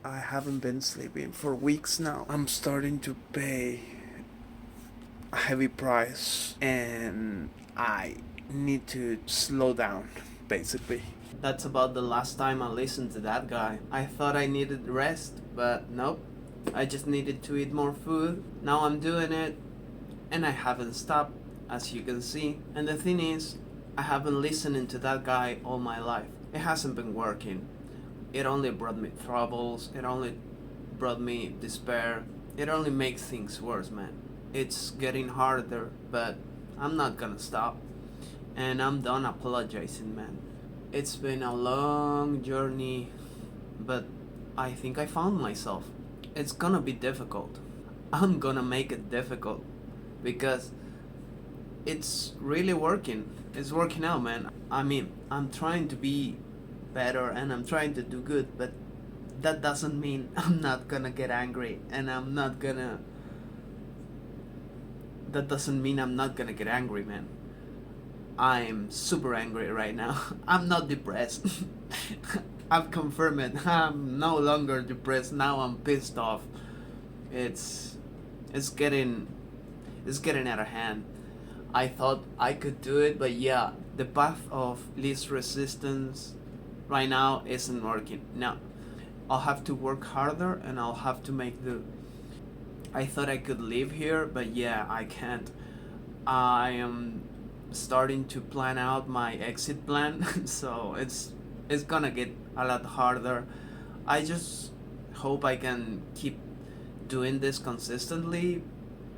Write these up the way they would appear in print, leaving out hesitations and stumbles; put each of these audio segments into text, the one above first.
I haven't been sleeping for weeks now. I'm starting to pay a heavy price and I need to slow down, basically. That's about the last time I listened to that guy. I thought I needed rest, but nope. I just needed to eat more food. Now I'm doing it, and I haven't stopped, as you can see. And the thing is, I have been listening to that guy all my life. It hasn't been working. It only brought me troubles, it only brought me despair. It only makes things worse, man. It's getting harder, but I'm not gonna stop. And I'm done apologizing, man. It's been a long journey, but I think I found myself. It's gonna be difficult. I'm gonna make it difficult because it's really working. It's working out, man. I mean, I'm trying to be better and I'm trying to do good, but that doesn't mean I'm not gonna get angry and I'm not gonna. That doesn't mean I'm not gonna get angry, man. I'm super angry right now. I'm not depressed. I've confirmed it. I'm no longer depressed. Now I'm pissed off. It's it's getting it's getting out of hand. I thought I could do it, but yeah, the path of least resistance right now isn't working. Now, I'll have to work harder and I'll have to make do. I thought I could live here, but yeah, I can't. I am starting to plan out my exit plan, so it's gonna get a lot harder. I just hope I can keep doing this consistently.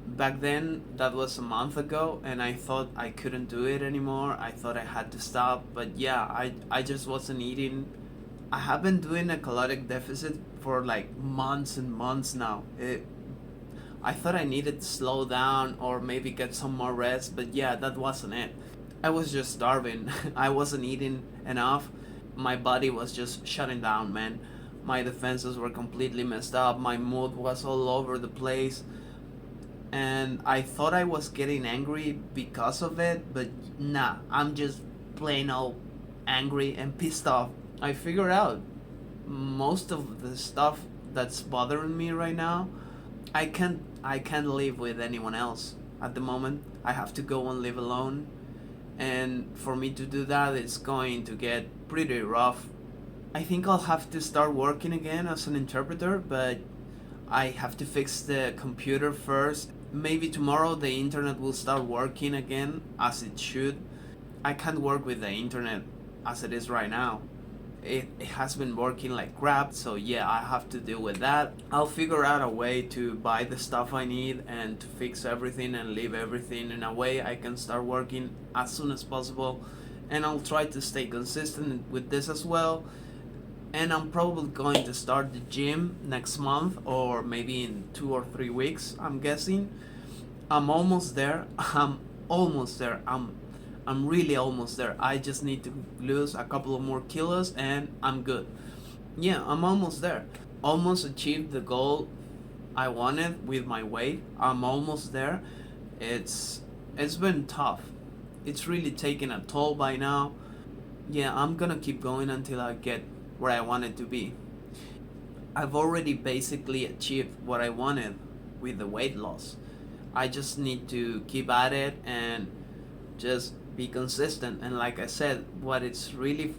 Back then, that was a month ago, and I thought I couldn't do it anymore. I thought I had to stop, but yeah, I just wasn't eating. I have been doing a caloric deficit for like months and months now. I thought I needed to slow down or maybe get some more rest, but yeah, that wasn't it. I was just starving. I wasn't eating enough. My body was just shutting down, man. My defenses were completely messed up. My mood was all over the place. And I thought I was getting angry because of it, but nah, I'm just plain old angry and pissed off. I figured out most of the stuff that's bothering me right now. I can't live with anyone else at the moment. I have to go and live alone, and for me to do that, it's going to get pretty rough. I think I'll have to start working again as an interpreter, but I have to fix the computer first. Maybe tomorrow the internet will start working again as it should. I can't work with the internet as it is right now. It has been working like crap, so yeah, I have to deal with that. I'll figure out a way to buy the stuff I need and to fix everything and leave everything in a way I can start working as soon as possible. And I'll try to stay consistent with this as well. And I'm probably going to start the gym next month or maybe in 2 or 3 weeks, I'm guessing. I'm almost there. I'm almost there. I'm really almost there. I just need to lose a couple of more kilos and I'm good. Yeah, I'm almost there. Almost achieved the goal I wanted with my weight. I'm almost there. It's been tough. It's really taken a toll by now. Yeah, I'm gonna keep going until I get where I want it to be. I've already basically achieved what I wanted with the weight loss. I just need to keep at it and just be consistent. And like I said, what it's really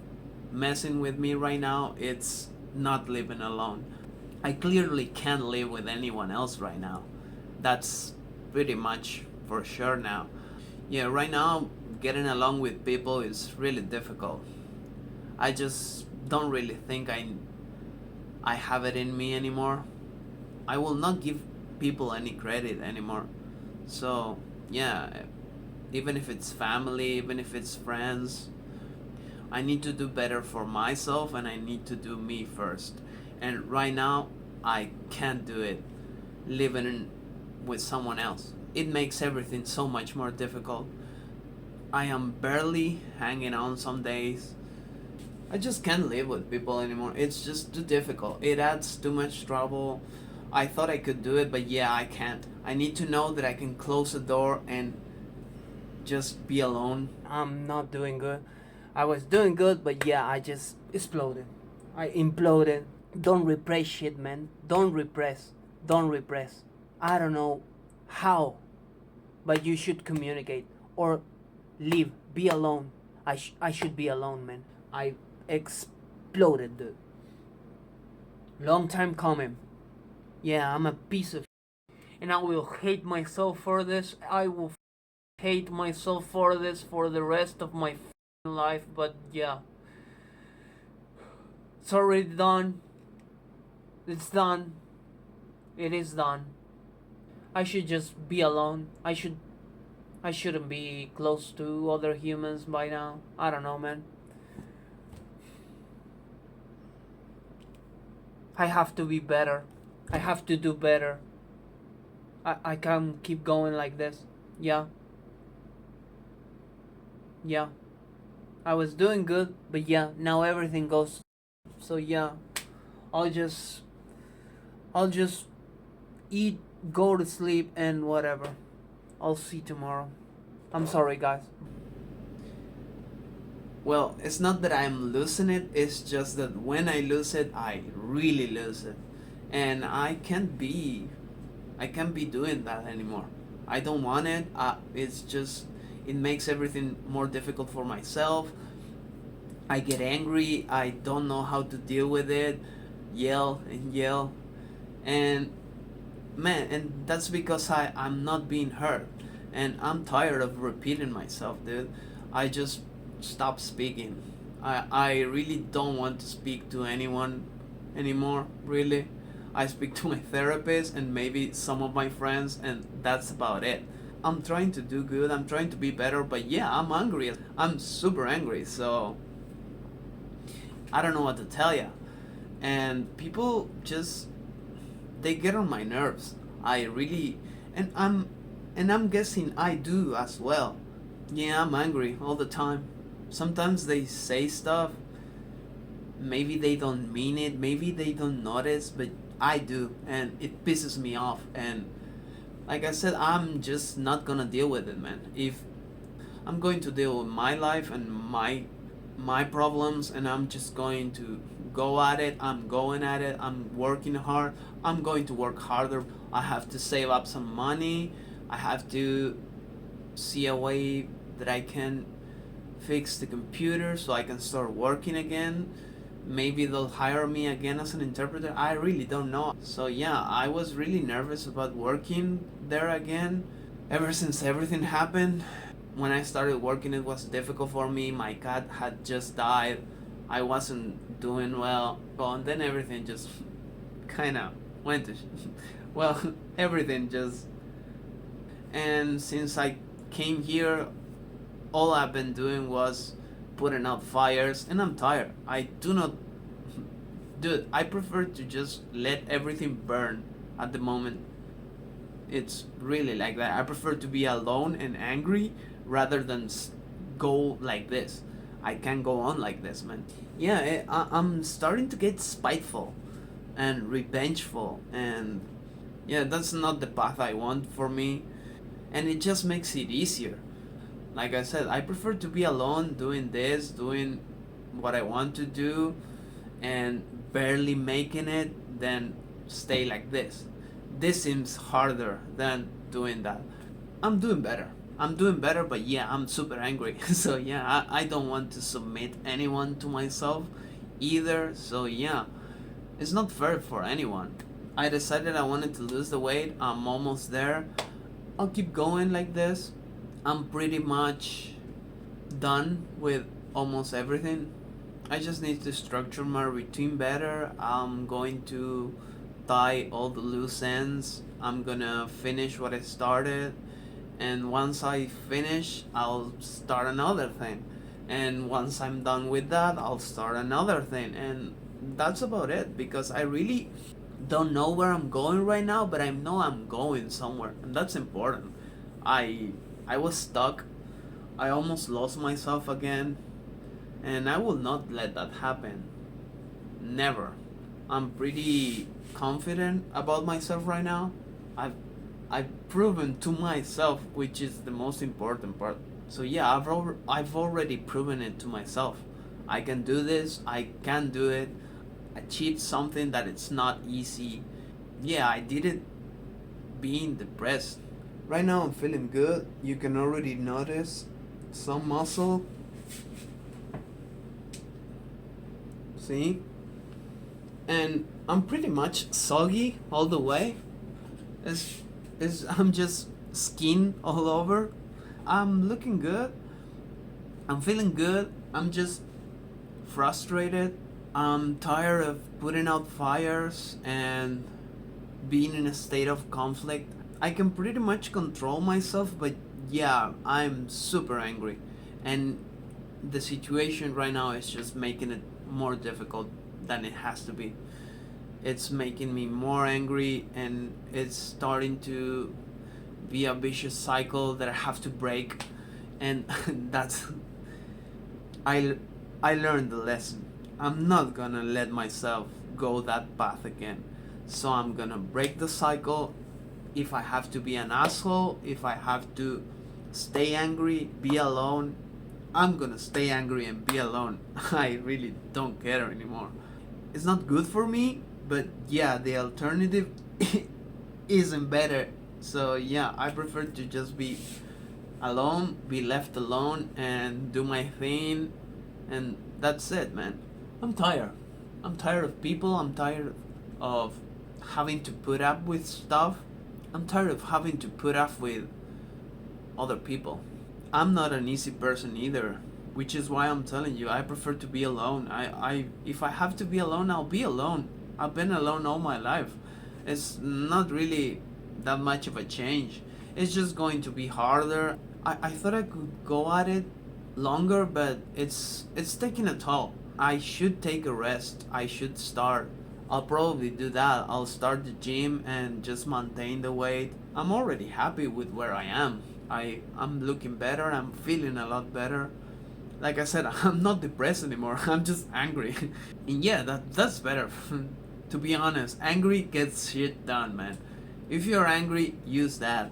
messing with me right now, it's not living alone. I clearly can't live with anyone else right now. That's pretty much for sure now. Yeah, right now getting along with people is really difficult. I just don't really think I have it in me anymore. I will not give people any credit anymore. So, yeah, even if it's family, even if it's friends, I need to do better for myself and I need to do me first. And right now, I can't do it living with someone else. It makes everything so much more difficult. I am barely hanging on some days. I just can't live with people anymore. It's just too difficult. It adds too much trouble. I thought I could do it, but yeah, I can't. I need to know that I can close the door and just be alone. I'm not doing good. I was doing good, but yeah, I just exploded. I imploded. Don't repress shit, man. Don't repress. Don't repress. I don't know how, but you should communicate or leave. Be alone. I should be alone, man. I exploded, dude. Long time coming. Yeah, I'm a piece of and I will hate myself for this. I will hate myself for this for the rest of my life, but yeah. It's already done. It's done. It is done. I should just be alone. I shouldn't be close to other humans by now. I don't know, man. I have to be better. I have to do better. I can't keep going like this. Yeah. Yeah. I was doing good, but yeah, now everything goes. So yeah, I'll just I'll just eat, go to sleep and whatever. I'll see tomorrow. I'm sorry, guys. Well, it's not that I'm losing it, it's just that when I lose it, I really lose it. And I can't be doing that anymore. I don't want it. It's just it makes everything more difficult for myself. I get angry. I don't know how to deal with it. Yell and yell. And man, and that's because I'm not being heard. And I'm tired of repeating myself, dude. I just stop speaking. I really don't want to speak to anyone anymore, really. I speak to my therapist and maybe some of my friends, and that's about it. I'm trying to do good, I'm trying to be better, but yeah, I'm angry. I'm super angry, so I don't know what to tell you. And people just they get on my nerves. I really and I'm guessing I do as well. Yeah, I'm angry all the time. Sometimes they say stuff, maybe they don't mean it, maybe they don't notice, but I do, and it pisses me off. And like I said, I'm just not gonna deal with it, man. If I'm going to deal with my life and my problems, and I'm just going to go at it. I'm going at it. I'm working hard. I'm going to work harder. I have to save up some money. I have to see a way that I can fix the computer so I can start working again. Maybe they'll hire me again as an interpreter. I really don't know. So yeah, I was really nervous about working there again. Ever since everything happened, when I started working, it was difficult for me. My cat had just died. I wasn't doing well. And then everything just kind of went to well, everything just. And since I came here, all I've been doing was putting out fires, and I'm tired. I do not. Dude, I prefer to just let everything burn at the moment. It's really like that. I prefer to be alone and angry rather than go like this. I can't go on like this, man. Yeah, I'm starting to get spiteful and revengeful, and yeah, that's not the path I want for me. And it just makes it easier. Like I said, I prefer to be alone doing this, doing what I want to do, and barely making it than stay like this. This seems harder than doing that. I'm doing better. I'm doing better, but yeah, I'm super angry. So yeah, I don't want to submit anyone to myself either. So yeah, it's not fair for anyone. I decided I wanted to lose the weight. I'm almost there. I'll keep going like this. I'm pretty much done with almost everything. I just need to structure my routine better. I'm going to tie all the loose ends. I'm gonna finish what I started. And once I finish, I'll start another thing. And once I'm done with that, I'll start another thing. And that's about it, because I really don't know where I'm going right now, but I know I'm going somewhere, and that's important. I I was stuck. I almost lost myself again, and I will not let that happen. Never. I'm pretty confident about myself right now. I've I've proven to myself, which is the most important part. So yeah, I've already proven it to myself. I can do this. I can do it. achieve something that it's not easy. Yeah, I did it being depressed. Right now I'm feeling good. You can already notice some muscle. See? And I'm pretty much soggy all the way. I'm just skin all over. I'm looking good. I'm feeling good. I'm just frustrated. I'm tired of putting out fires and being in a state of conflict. I can pretty much control myself, but yeah, I'm super angry. And the situation right now is just making it more difficult than it has to be. It's making me more angry, and it's starting to be a vicious cycle that I have to break. And that's I I learned the lesson. I'm not gonna let myself go that path again. So I'm gonna break the cycle. If I have to be an asshole, if I have to stay angry, be alone, I'm gonna stay angry and be alone. I really don't care anymore. It's not good for me, but yeah, the alternative isn't better. So yeah, I prefer to just be alone, be left alone, and do my thing, and that's it, man. I'm tired. I'm tired of people. I'm tired of having to put up with stuff. I'm tired of having to put up with other people. I'm not an easy person either, which is why I'm telling you I prefer to be alone. I if I have to be alone, I'll be alone. I've been alone all my life. It's not really that much of a change. It's just going to be harder. I thought I could go at it longer, but it's taking a toll. I should take a rest. I should start. I'll probably do that. I'll start the gym and just maintain the weight. I'm already happy with where I am. I'm looking better. I'm feeling a lot better. Like I said, I'm not depressed anymore. I'm just angry. And yeah, that's better. To be honest, angry gets shit done, man. If you're angry, use that.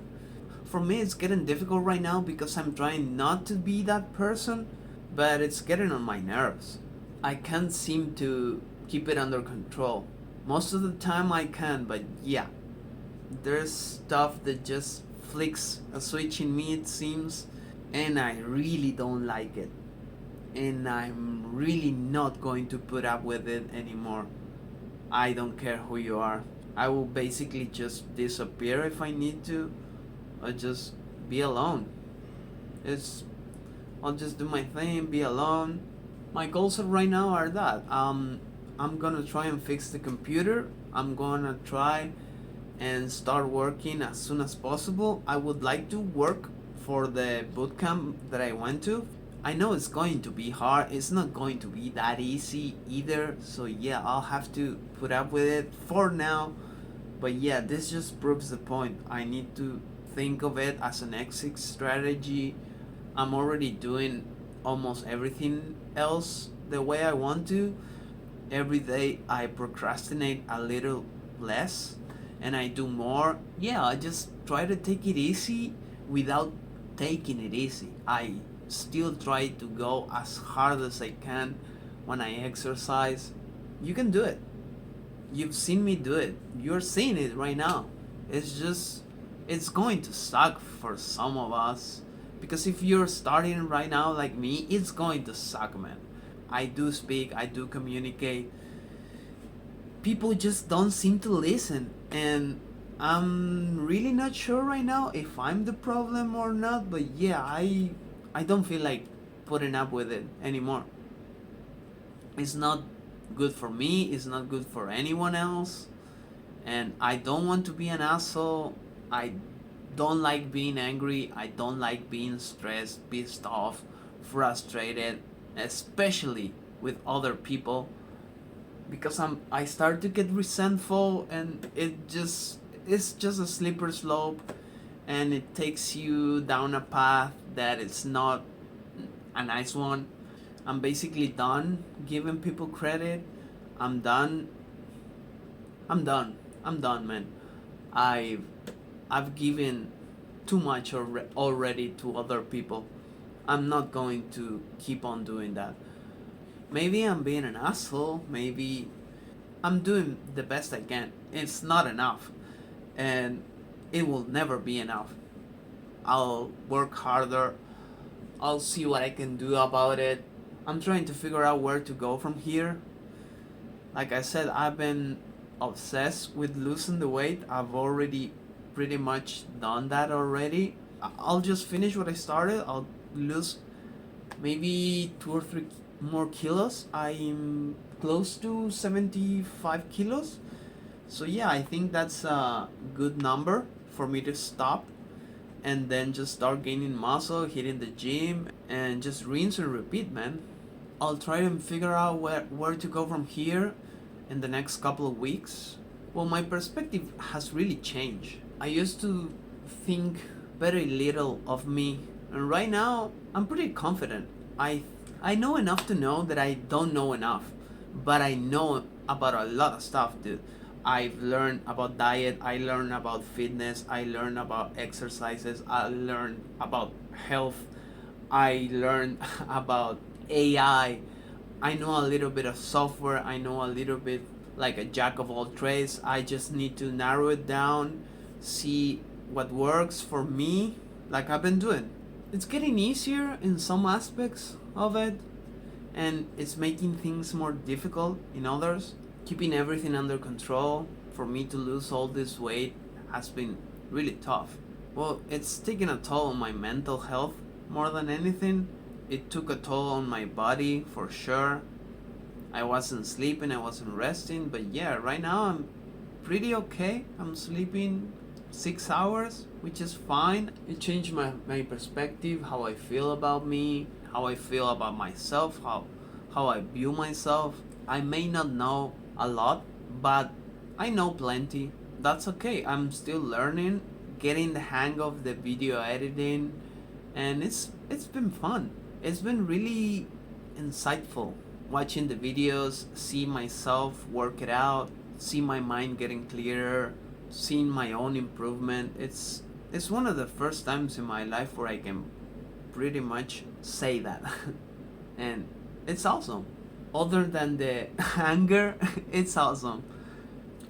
For me, it's getting difficult right now because I'm trying not to be that person, but it's getting on my nerves. I can't seem to keep it under control. Most of the time I can, but yeah, there's stuff that just flicks a switch in me, it seems, and I really don't like it. And I'm really not going to put up with it anymore. I don't care who you are. I will basically just disappear if I need to, or just be alone. It's I'll just do my thing, be alone. My goals right now are that I'm gonna try and fix the computer. I'm gonna try and start working as soon as possible. I would like to work for the bootcamp that I went to. I know it's going to be hard. It's not going to be that easy either. So yeah, I'll have to put up with it for now. But yeah, this just proves the point. I need to think of it as an exit strategy. I'm already doing almost everything else the way I want to. Every day I procrastinate a little less and I do more. Yeah, I just try to take it easy without taking it easy. I still try to go as hard as I can when I exercise. You can do it. You've seen me do it. You're seeing it right now. It's going to suck for some of us. Because if you're starting right now like me, it's going to suck, man. I do speak, I do communicate. People just don't seem to listen. And I'm really not sure right now if I'm the problem or not. But yeah, I don't feel like putting up with it anymore. It's not good for me, it's not good for anyone else. And I don't want to be an asshole. I don't like being angry. I don't like being stressed, pissed off, frustrated, especially with other people, because I start to get resentful, and it's just a slippery slope, and it takes you down a path that it's not a nice one. I'm basically done giving people credit. I'm done. I'm done. I'm done, man. I've I've given too much already to other people. I'm not going to keep on doing that. Maybe I'm being an asshole. Maybe I'm doing the best I can. It's not enough, and it will never be enough. I'll work harder. I'll see what I can do about it. I'm trying to figure out where to go from here. Like I said, I've been obsessed with losing the weight. I've already pretty much done that already. I'll just finish what I started. I'll lose maybe 2 or 3 more kilos. I'm close to 75 kilos. So yeah, I think that's a good number for me to stop and then just start gaining muscle, hitting the gym, and just rinse and repeat, man. I'll try and figure out where to go from here in the next couple of weeks. Well, my perspective has really changed. I used to think very little of me, and right now I'm pretty confident. I know enough to know that I don't know enough, but I know about a lot of stuff, dude. I've learned about diet, I learned about fitness, I learned about exercises, I learned about health, I learned about AI. I know a little bit of software, I know a little bit like a jack of all trades. I just need to narrow it down, see what works for me, like I've been doing. It's getting easier in some aspects of it, and it's making things more difficult in others. Keeping everything under control for me to lose all this weight has been really tough. Well, it's taken a toll on my mental health more than anything. It took a toll on my body for sure. I wasn't sleeping, I wasn't resting, but yeah, right now I'm pretty okay. I'm sleeping 6 hours, which is fine. It changed my perspective, how I feel about me, how I feel about myself, how I view myself. I may not know a lot, but I know plenty. That's okay. I'm still learning, getting the hang of the video editing, and it's been fun. It's been really insightful watching the videos, see myself work it out, see my mind getting clearer, seeing my own improvement. It's one of the first times in my life where I can pretty much say that. And it's awesome. Other than the anger, it's awesome.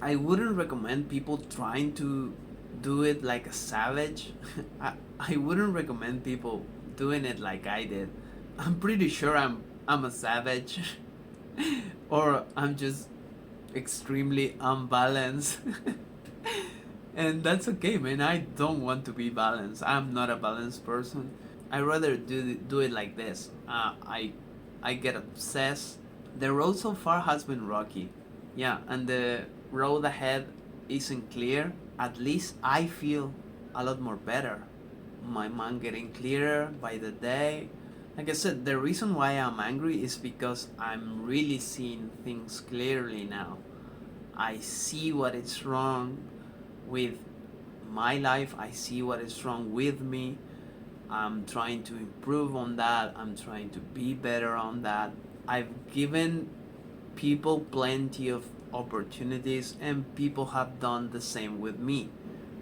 I wouldn't recommend people trying to do it like a savage. I wouldn't recommend people doing it like I did. I'm pretty sure I'm a savage or I'm just extremely unbalanced. And that's okay, man. I don't want to be balanced. I'm not a balanced person. I rather do it like this. I get obsessed. The road so far has been rocky, yeah, and the road ahead isn't clear. At least I feel a lot more better. My mind getting clearer by the day. Like I said, the reason why I'm angry is because I'm really seeing things clearly now. I see what is wrong with my life. I see what is wrong with me. I'm trying to improve on that. I'm trying to be better on that. I've given people plenty of opportunities, and people have done the same with me,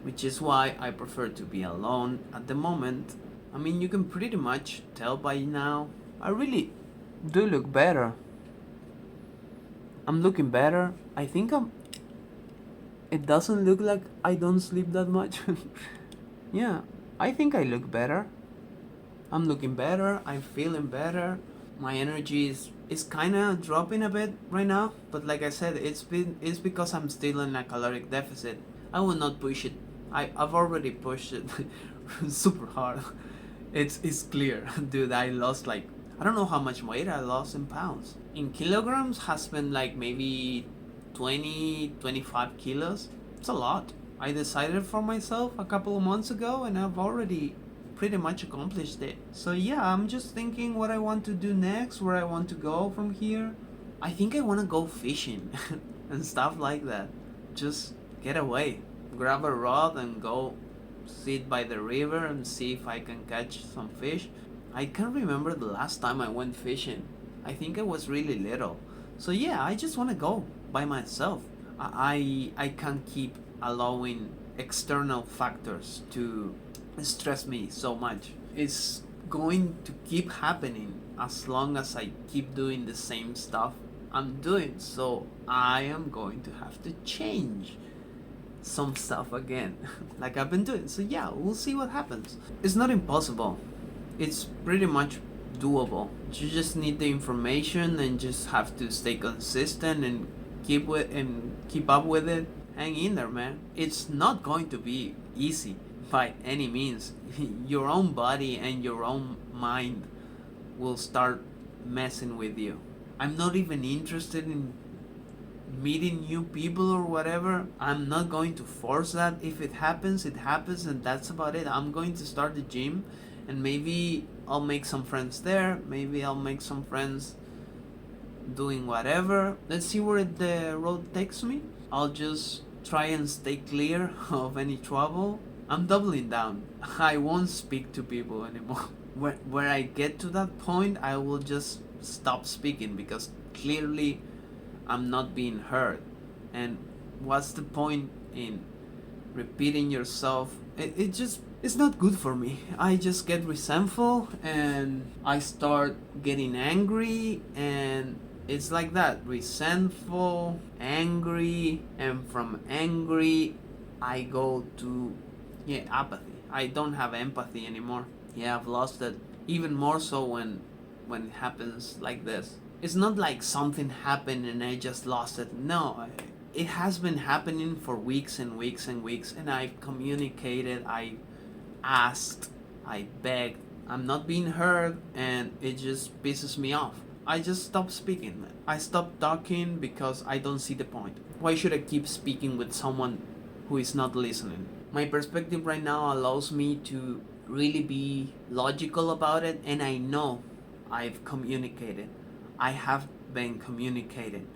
which is why I prefer to be alone at the moment. I mean, you can pretty much tell by now. I really do look better. I'm looking better. I think I'm. It doesn't look like I don't sleep that much. Yeah, I think I look better. I'm looking better. I'm feeling better. My energy is kind of dropping a bit right now, but like I said, it's because I'm still in a caloric deficit. I will not push it. I've already pushed it super hard. It's clear, dude. I lost like, I don't know how much weight I lost in pounds. In kilograms has been like maybe 25 kilos. It's a lot. I decided for myself a couple of months ago, and I've already pretty much accomplished it. So yeah, I'm just thinking what I want to do next, where I want to go from here. I think I want to go fishing and stuff like that. Just get away, grab a rod and go sit by the river and see if I can catch some fish. I can't remember the last time I went fishing. I think I was really little. So yeah, I just want to go by myself. I can't keep allowing external factors to stress me so much. It's going to keep happening as long as I keep doing the same stuff I'm doing. So I am going to have to change some stuff again, like I've been doing. So yeah, we'll see what happens. It's not impossible. It's pretty much doable. You just need the information and just have to stay consistent and keep up with it. Hang in there, man. It's not going to be easy by any means. Your own body and your own mind will start messing with you. I'm not even interested in meeting new people or whatever. I'm not going to force that. If it happens, it happens, and that's about it. I'm going to start the gym, and maybe I'll make some friends there. Maybe I'll make some friends doing whatever. Let's see where the road takes me. I'll just try and stay clear of any trouble. I'm doubling down. I won't speak to people anymore. Where I get to that point, I will just stop speaking because clearly I'm not being heard. And what's the point in repeating yourself? It's not good for me. I just get resentful and I start getting angry, and it's like that, resentful, angry, and from angry I go to apathy. I don't have empathy anymore. Yeah, I've lost it. Even more so when it happens like this. It's not like something happened and I just lost it. No, it has been happening for weeks and weeks and weeks, and I've communicated, I asked, I begged. I'm not being heard, and it just pisses me off. I just stop speaking, man. I stop talking because I don't see the point. Why should I keep speaking with someone who is not listening? My perspective right now allows me to really be logical about it, and I know I've communicated. I have been communicating.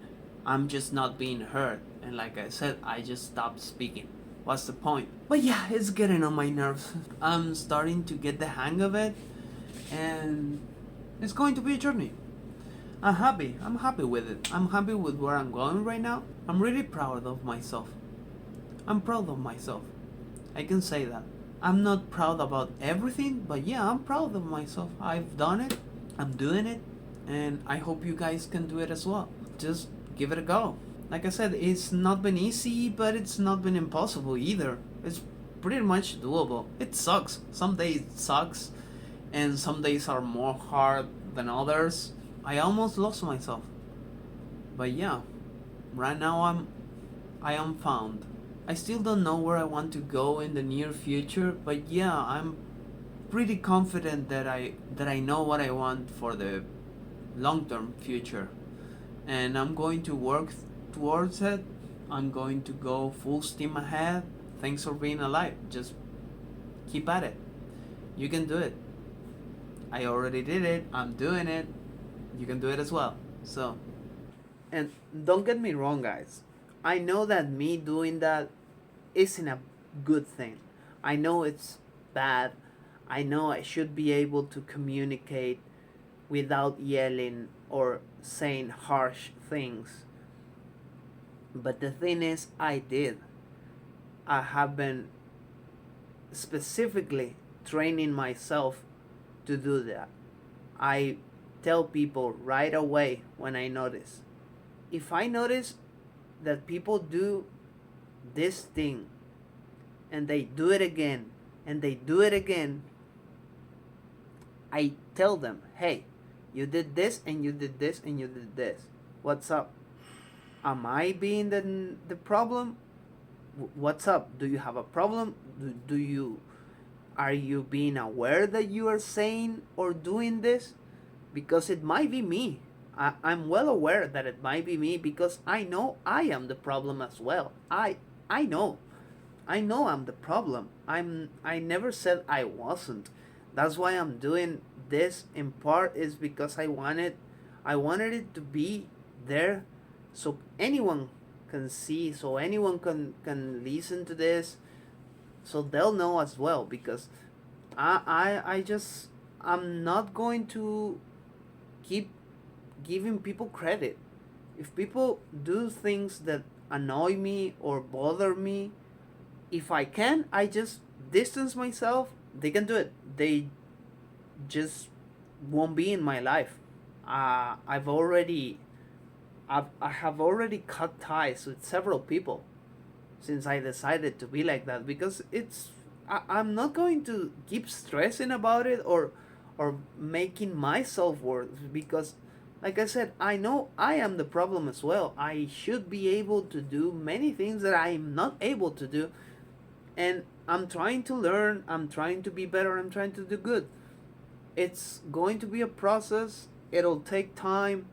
I'm just not being heard, and like I said, I just stopped speaking. What's the point? But yeah, it's getting on my nerves. I'm starting to get the hang of it, and it's going to be a journey. I'm happy. I'm happy with it. I'm happy with where I'm going right now. I'm really proud of myself. I'm proud of myself. I can say that. I'm not proud about everything, but yeah, I'm proud of myself. I've done it. I'm doing it, and I hope you guys can do it as well. Just give it a go. Like I said, it's not been easy, but it's not been impossible either. It's pretty much doable. It sucks. Some days it sucks, and some days are more hard than others. I almost lost myself. But yeah, right now I am found. I still don't know where I want to go in the near future, but yeah, I'm pretty confident that I know what I want for the long-term future, and I'm going to work towards it. I'm going to go full steam ahead. Thanks for being alive. Just keep at it. You can do it. I already did it. I'm doing it. You can do it as well. So, and don't get me wrong, guys. I know that me doing that isn't a good thing. I know it's bad. I know I should be able to communicate without yelling or saying harsh things. But the thing is, I did. I have been specifically training myself to do that. I tell people right away when I notice. If I notice that people do this thing and they do it again and they do it again, I tell them, hey, you did this and you did this and you did this. What's up? Am I being the problem? What's up? Do you have a problem? Do you are you being aware that you are saying or doing this? Because it might be me. I'm well aware that it might be me because I know I am the problem as well. I know. I know I'm the problem. I never said I wasn't. That's why I'm doing this in part is because I wanted it to be there so anyone can see, so anyone can listen to this, so they'll know as well, because I'm not going to keep giving people credit. If people do things that annoy me or bother me, if I can, I just distance myself. They can do it. They just won't be in my life. I've already I have already cut ties with several people since I decided to be like that, because I'm not going to keep stressing about it, or making myself worse, because like I said, I know I am the problem as well. I should be able to do many things that I'm not able to do, and I'm trying to learn, I'm trying to be better, I'm trying to do good. It's going to be a process. It'll take time,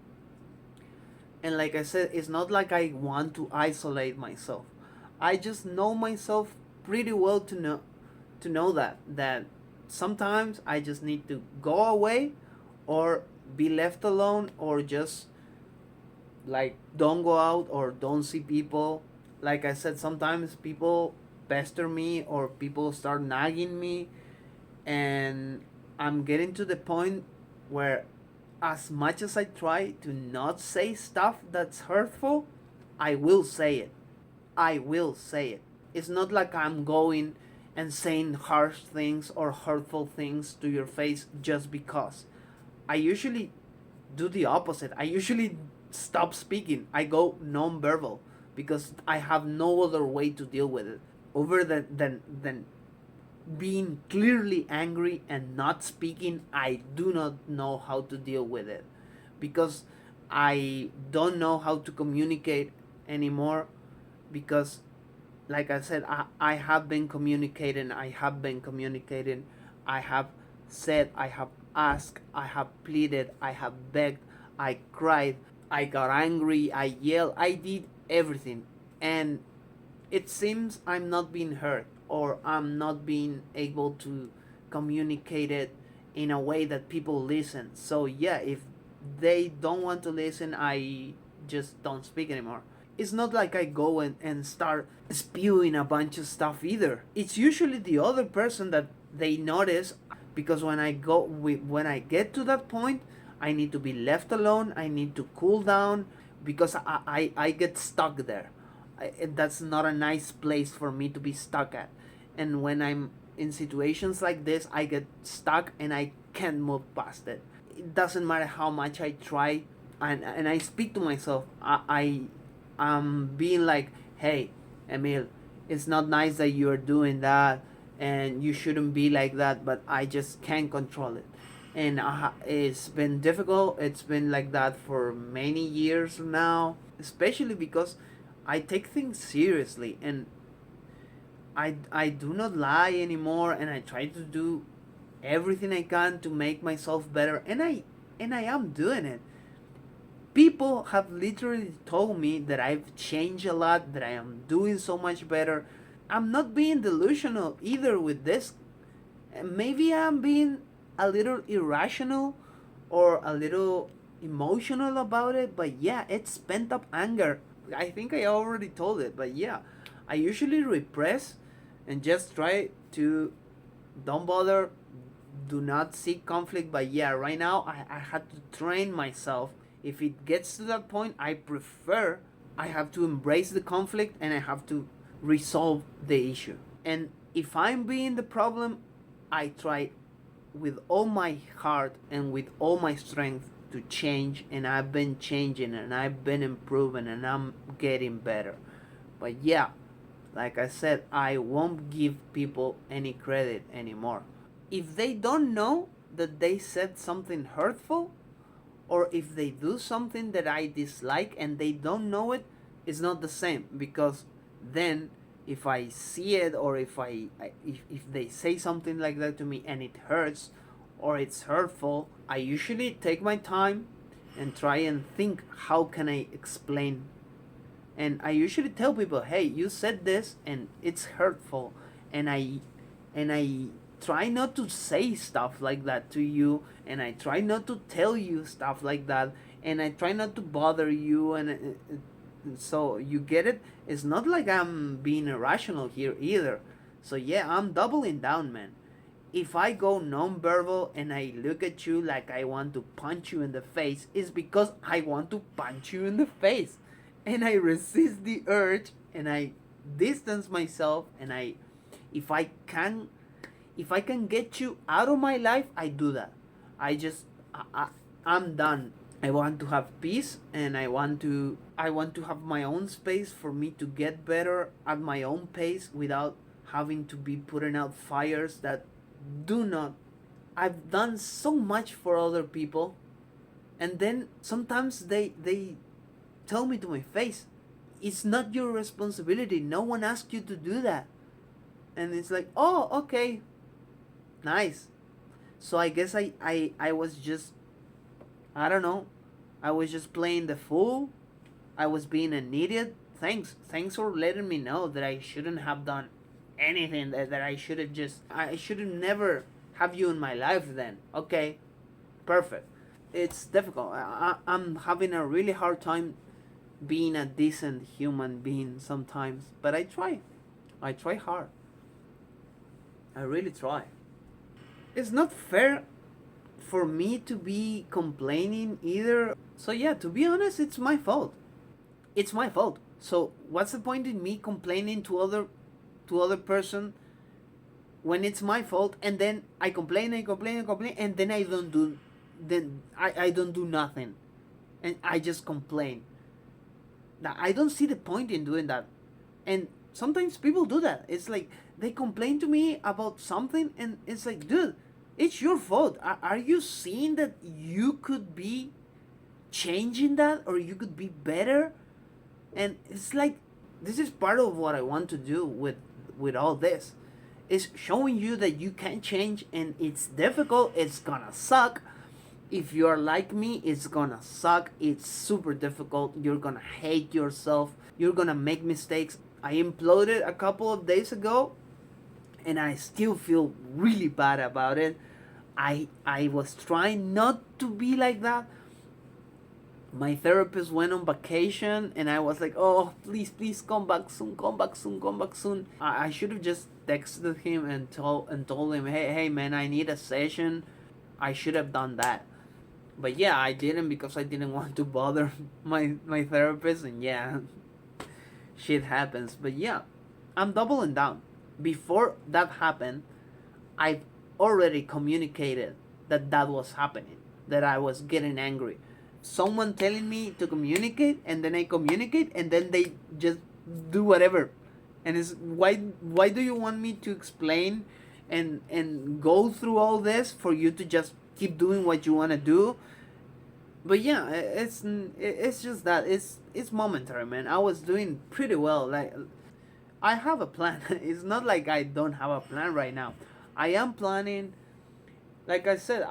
and like I said, it's not like I want to isolate myself. I just know myself pretty well to know that sometimes I just need to go away, or be left alone, or just like don't go out or don't see people. Like I said, sometimes people pester me, or people start nagging me, and I'm getting to the point where, as much as I try to not say stuff that's hurtful, I will say it. I will say it. It's not like I'm going and saying harsh things or hurtful things to your face just because. I usually do the opposite. I usually stop speaking. I go non-verbal, because I have no other way to deal with it over than being clearly angry and not speaking. I do not know how to deal with it, because I don't know how to communicate anymore, because like I said, I have been communicating, I have said, I have asked, I have pleaded, I have begged, I cried, I got angry, I yelled, I did everything. And it seems I'm not being heard, or I'm not being able to communicate it in a way that people listen. So yeah, if they don't want to listen, I just don't speak anymore. It's not like I go and start spewing a bunch of stuff either. It's usually the other person that they notice, because when I get to that point, I need to be left alone. I need to cool down, because I get stuck there. That's not a nice place for me to be stuck at. And when I'm in situations like this, I get stuck and I can't move past it. It doesn't matter how much I try, and I speak to myself. I'm being like, hey, Emil, it's not nice that you're doing that, and you shouldn't be like that, but I just can't control it. And it's been difficult. It's been like that for many years now, especially because I take things seriously, and I do not lie anymore, and I try to do everything I can to make myself better, and I am doing it. People have literally told me that I've changed a lot, that I am doing so much better. I'm not being delusional either with this. Maybe I'm being a little irrational, or a little emotional about it, but yeah, it's pent up anger. I think I already told it, but yeah, I usually repress and just try to don't bother, do not seek conflict. But yeah, right now I had to train myself. If it gets to that point, I have to embrace the conflict, and I have to resolve the issue. And if I'm being the problem, I try with all my heart and with all my strength to change, and I've been changing, and I've been improving, and I'm getting better. But yeah, like I said, I won't give people any credit anymore. If they don't know that they said something hurtful, or if they do something that I dislike and they don't know it, it's not the same, because then if I see it, or if they say something like that to me and it hurts, or it's hurtful, I usually take my time and try and think, how can I explain. And I usually tell people, hey, you said this and it's hurtful, and I try not to say stuff like that to you, and I try not to tell you stuff like that, and I try not to bother you, and so you get it. It's not like I'm being irrational here either. So yeah, I'm doubling down, man. If I go non-verbal and I look at you like I want to punch you in the face, it's because I want to punch you in the face, and I resist the urge, and I distance myself, and if I can if I can get you out of my life, I do that. I just I, I'm done. I want to have peace, and I want to have my own space for me to get better at my own pace without having to be putting out fires that do not. I've done so much for other people, and then sometimes they tell me to my face, it's not your responsibility, no one asked you to do that. And it's like, oh, okay, nice. So I guess I was just, I don't know, I was just playing the fool. I was being an idiot. Thanks for letting me know that I shouldn't have done anything, that I should have never have you in my life then. Okay, perfect. It's difficult. I'm having a really hard time being a decent human being sometimes, but I try hard. I really try. It's not fair for me to be complaining either. So yeah, to be honest, it's my fault. It's my fault. So what's the point in me complaining to other person when it's my fault, and then I complain, and then I don't do nothing, and I just complain. Now, I don't see the point in doing that. And sometimes people do that. It's like they complain to me about something, and it's like, dude, it's your fault. Are you seeing that you could be changing that, or you could be better? And it's like, this is part of what I want to do with all this, is showing you that you can change, and it's difficult. It's gonna suck. If you're like me, it's gonna suck. It's super difficult. You're gonna hate yourself. You're gonna make mistakes. I imploded a couple of days ago, and I still feel really bad about it. I was trying not to be like that. My therapist went on vacation, and I was like, oh, please come back soon, come back soon, come back soon. I should have just texted him and told him, hey man, I need a session. I should have done that. But yeah, I didn't, because I didn't want to bother my therapist, and yeah, shit happens. But yeah, I'm doubling down. Before that happened, I've already communicated that was happening, that I was getting angry. Someone telling me to communicate, and then I communicate, and then they just do whatever. And it's, why do you want me to explain and go through all this for you to just keep doing what you want to do? But yeah, it's just that it's momentary, man. I was doing pretty well. Like, I have a plan. It's not like I don't have a plan right now. I am planning, like I said.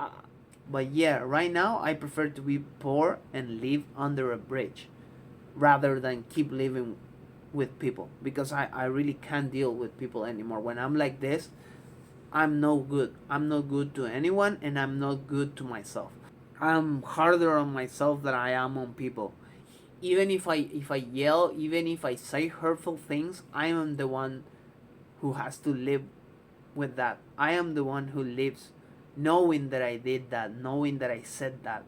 But yeah, right now I prefer to be poor and live under a bridge, rather than keep living with people, because I really can't deal with people anymore. When I'm like this, I'm no good. I'm not good to anyone, and I'm not good to myself. I'm harder on myself than I am on people. Even if I yell, even if I say hurtful things, I am the one who has to live with that. I am the one who lives knowing that I did that, knowing that I said that.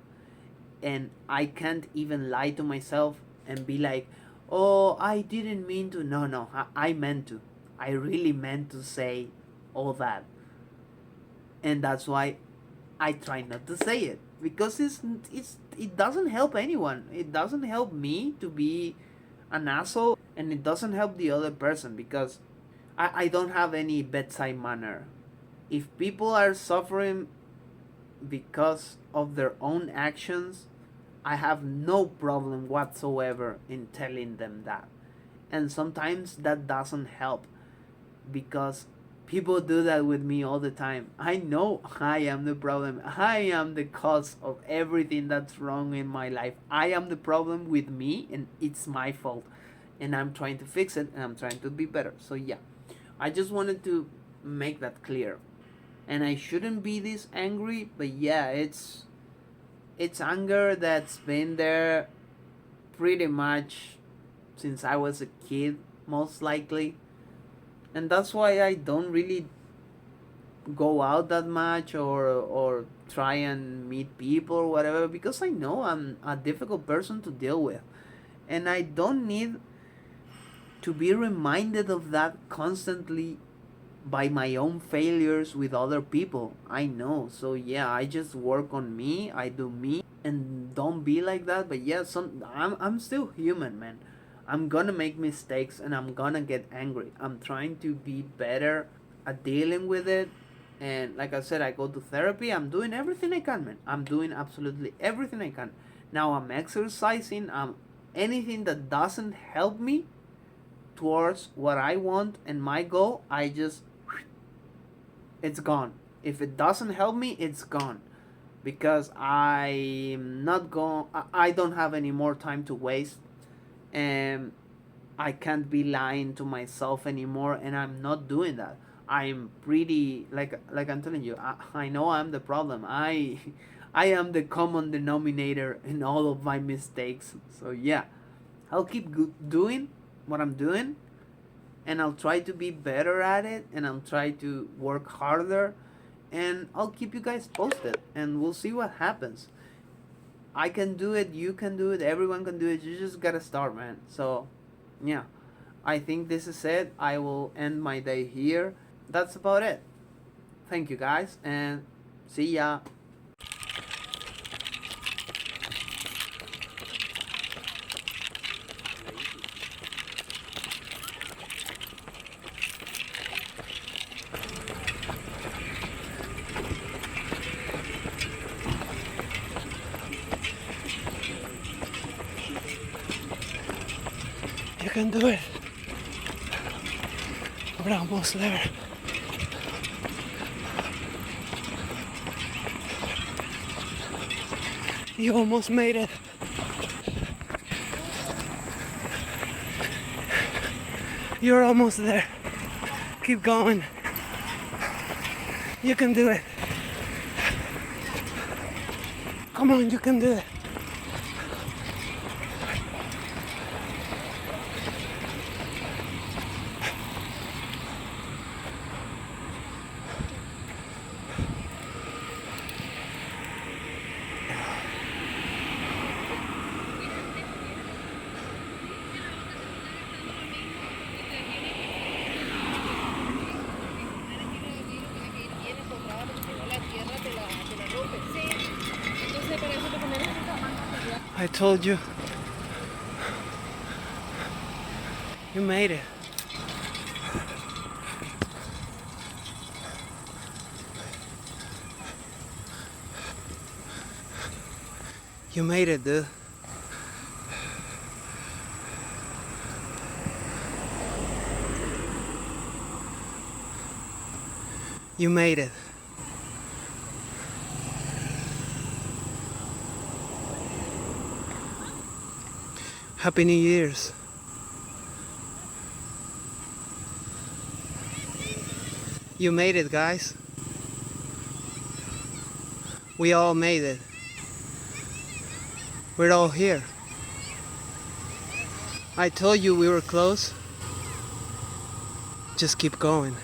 And I can't even lie to myself and be like, oh, I didn't mean to. No, no, I meant to. I really meant to say all that. And that's why I try not to say it, because it doesn't help anyone. It doesn't help me to be an asshole, and it doesn't help the other person, because I don't have any bedside manner. If people are suffering because of their own actions, I have no problem whatsoever in telling them that. And sometimes that doesn't help, because people do that with me all the time. I know I am the problem. I am the cause of everything that's wrong in my life. I am the problem with me, and it's my fault. And I'm trying to fix it, and I'm trying to be better. So yeah, I just wanted to make that clear. And I shouldn't be this angry, but yeah, it's anger that's been there pretty much since I was a kid, most likely. And that's why I don't really go out that much, or try and meet people or whatever, because I know I'm a difficult person to deal with. And I don't need to be reminded of that constantly by my own failures with other people. I know. So yeah, I just work on me. I do me. and don't be like that. But yeah, I'm still human, man. I'm gonna make mistakes and I'm gonna get angry. I'm trying to be better at dealing with it. And like I said, I go to therapy. I'm doing everything I can, man. I'm doing absolutely everything I can. Now I'm exercising. Anything that doesn't help me towards what I want and my goal, I just, it's gone. If it doesn't help me, it's gone, because I'm not going. I don't have any more time to waste, and I can't be lying to myself anymore. And I'm not doing that. I'm pretty, like I'm telling you. I know I'm the problem. I am the common denominator in all of my mistakes. So yeah, I'll keep doing what I'm doing, and I'll try to be better at it, and I'll try to work harder, and I'll keep you guys posted, and we'll see what happens. I can do it, you can do it, everyone can do it. You just gotta start, man. So, yeah, I think this is it. I will end my day here. That's about it. Thank you guys, and see ya. You can do it. We're almost there. You almost made it. You're almost there. Keep going. You can do it. Come on, you can do it. I told you. You made it. You made it, dude. You made it. Happy New Year's. You made it, guys. We all made it. We're all here. I told you we were close. Just keep going.